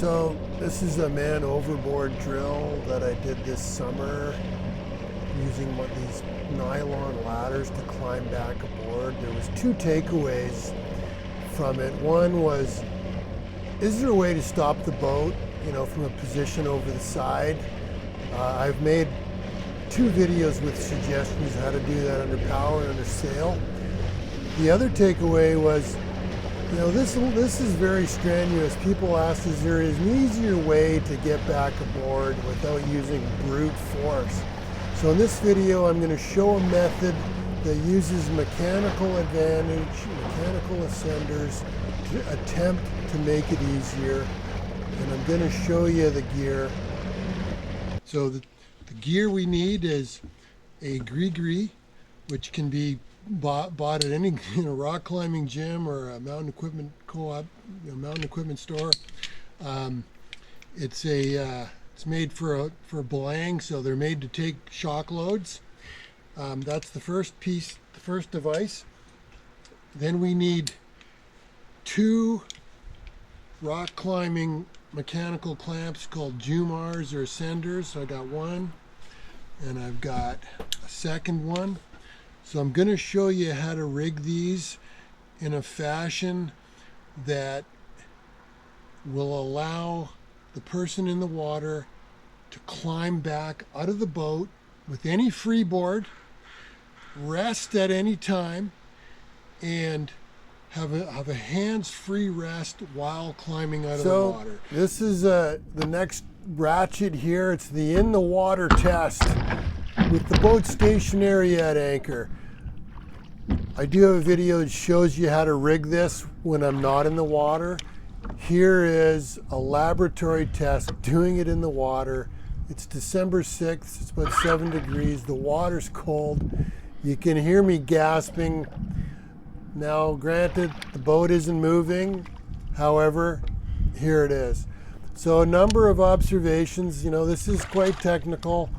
So this is a man overboard drill that I did this summer using these nylon ladders to climb back aboard. There was two takeaways from it. One was, is there a way to stop the boat, from a position over the side? I've made two videos with suggestions how to do that under power and under sail. The other takeaway was, this is very strenuous. People ask, is there an easier way to get back aboard without using brute force? So in this video, I'm going to show a method that uses mechanical advantage, mechanical ascenders to attempt to make it easier. And I'm going to show you the gear. So the gear we need is a GriGri, which can be bought at any rock climbing gym or a mountain equipment co-op, mountain equipment store. It's made for belaying, so they're made to take shock loads. That's the first piece, the first device. Then we need two rock climbing mechanical clamps called Jumars or ascenders. So I got one, and I've got a second one. So I'm going to show you how to rig these in a fashion that will allow the person in the water to climb back out of the boat with any freeboard, rest at any time, and have a hands-free rest while climbing out of the water. This is the next ratchet here. It's the in the water test with the boat stationary at anchor. I do have a video that shows you how to rig this when I'm not in the water. Here is a laboratory test doing it in the water. It's December 6th, it's about 7 degrees, the water's cold. You can hear me gasping. Now, granted, the boat isn't moving. However, here it is. So a number of observations. This is quite technical.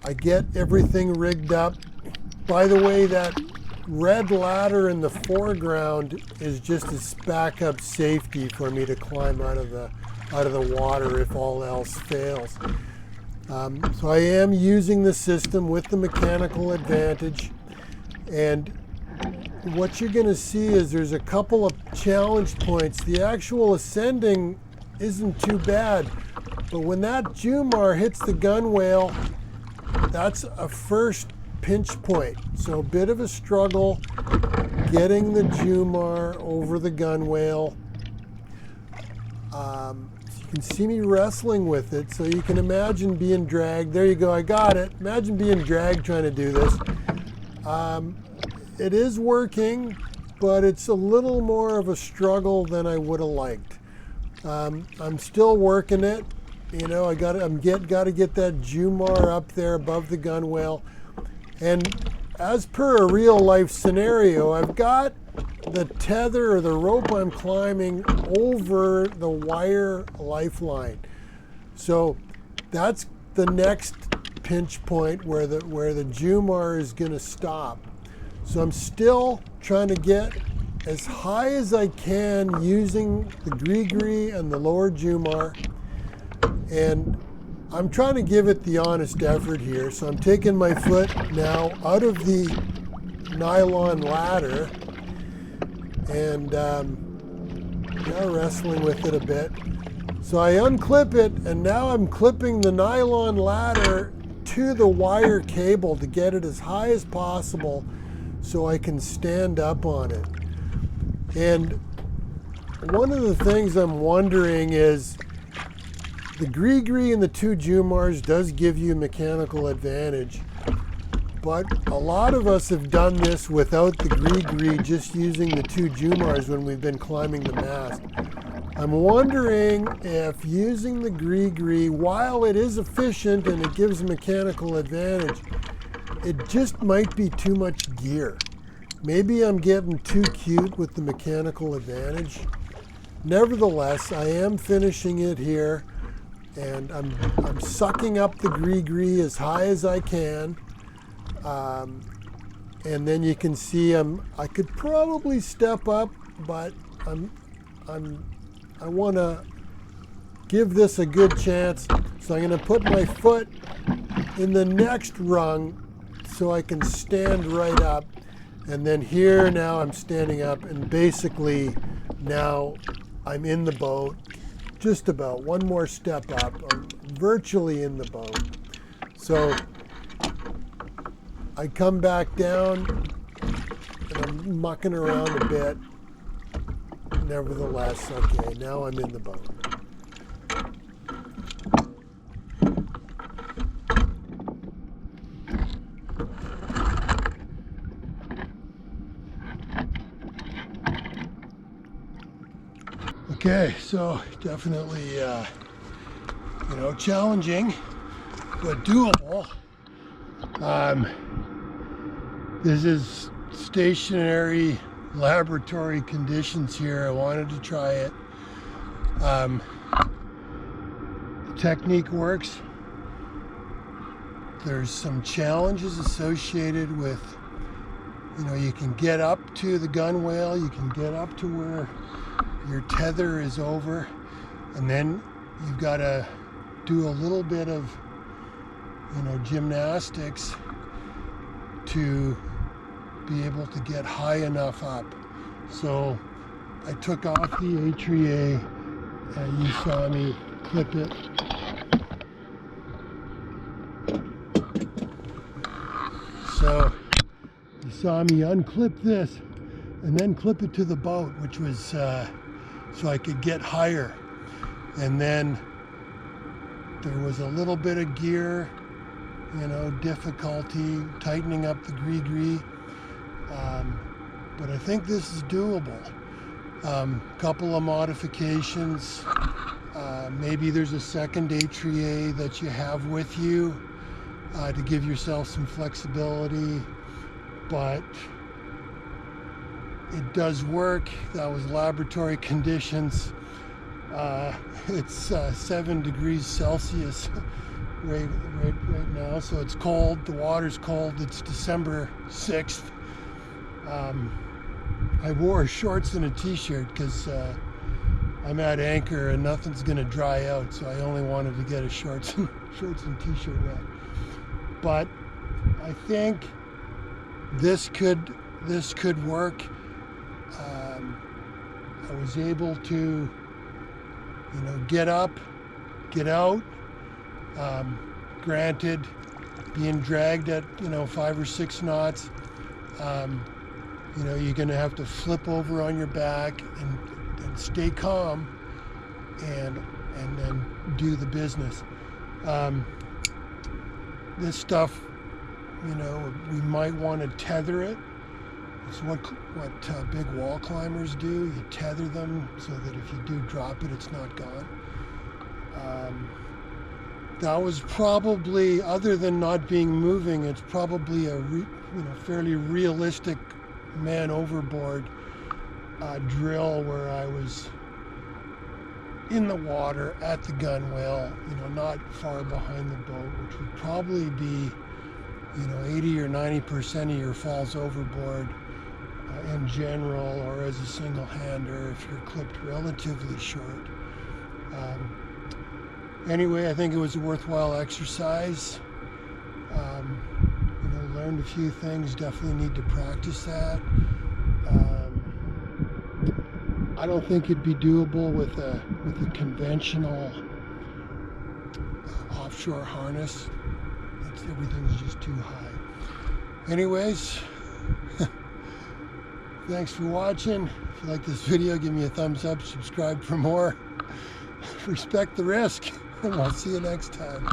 I get everything rigged up. By the way, that red ladder in the foreground is just as backup safety for me to climb out of the water if all else fails. So I am using the system with the mechanical advantage, and what you're going to see is there's a couple of challenge points. The actual ascending isn't too bad, but when that Jumar hits the gunwale, that's a first pinch point. So a bit of a struggle getting the Jumar over the gunwale. You can see me wrestling with it, so you can imagine being dragged. There you go, I got it. Imagine being dragged trying to do this. It is working, but it's a little more of a struggle than I would have liked. I'm still working it. I got to get that Jumar up there above the gunwale. And as per a real life scenario, I've got the tether or the rope I'm climbing over the wire lifeline. So that's the next pinch point where the Jumar is going to stop. So I'm still trying to get as high as I can using the GriGri and the lower Jumar. And I'm trying to give it the honest effort here. So I'm taking my foot now out of the nylon ladder and now wrestling with it a bit. So I unclip it, and now I'm clipping the nylon ladder to the wire cable to get it as high as possible so I can stand up on it. And one of the things I'm wondering is, the GriGri and the two Jumars does give you mechanical advantage, but a lot of us have done this without the GriGri, just using the two Jumars when we've been climbing the mast. I'm wondering if using the GriGri, while it is efficient and it gives mechanical advantage, it just might be too much gear. Maybe I'm getting too cute with the mechanical advantage. Nevertheless, I am finishing it here. And I'm sucking up the GriGri as high as I can, and then you can see I could probably step up, but I want to give this a good chance. So I'm going to put my foot in the next rung so I can stand right up. And then here now I'm standing up, and basically now I'm in the boat. Just about one more step up. I'm virtually in the boat. So I come back down and I'm mucking around a bit. Nevertheless, okay, now I'm in the boat. Okay, so definitely, challenging, but doable. This is stationary laboratory conditions here. I wanted to try it. The technique works. There's some challenges associated with, you can get up to the gunwale, you can get up to where your tether is over, and then you've got to do a little bit of, gymnastics to be able to get high enough up. So I took off the atria, and you saw me clip it. So you saw me unclip this and then clip it to the boat, which was so I could get higher. And then there was a little bit of gear, difficulty tightening up the GriGri. But I think this is doable. Couple of modifications. Maybe there's a second atria that you have with you to give yourself some flexibility, but it does work. That was laboratory conditions. It's 7 degrees Celsius right now, so it's cold. The water's cold. It's December 6th. I wore shorts and a t-shirt because I'm at anchor and nothing's gonna dry out, so I only wanted to get a shorts and t-shirt wet. But I think this could work. I was able to, get up, get out. Granted, being dragged at 5 or 6 knots, you're going to have to flip over on your back and stay calm and then do the business. This stuff, we might want to tether it. It's what big wall climbers do. You tether them so that if you do drop it, it's not gone. That was probably, other than not being moving, it's probably a fairly realistic man overboard drill where I was in the water at the gunwale, not far behind the boat, which would probably be 80 or 90% of your falls overboard in general, or as a single-hander if you're clipped relatively short. Anyway, I think it was a worthwhile exercise. Learned a few things, definitely need to practice that. I don't think it'd be doable with a conventional offshore harness. Everything's just too high. Anyways, thanks for watching. If you like this video, give me a thumbs up, subscribe for more. Respect the risk, and I'll see you next time.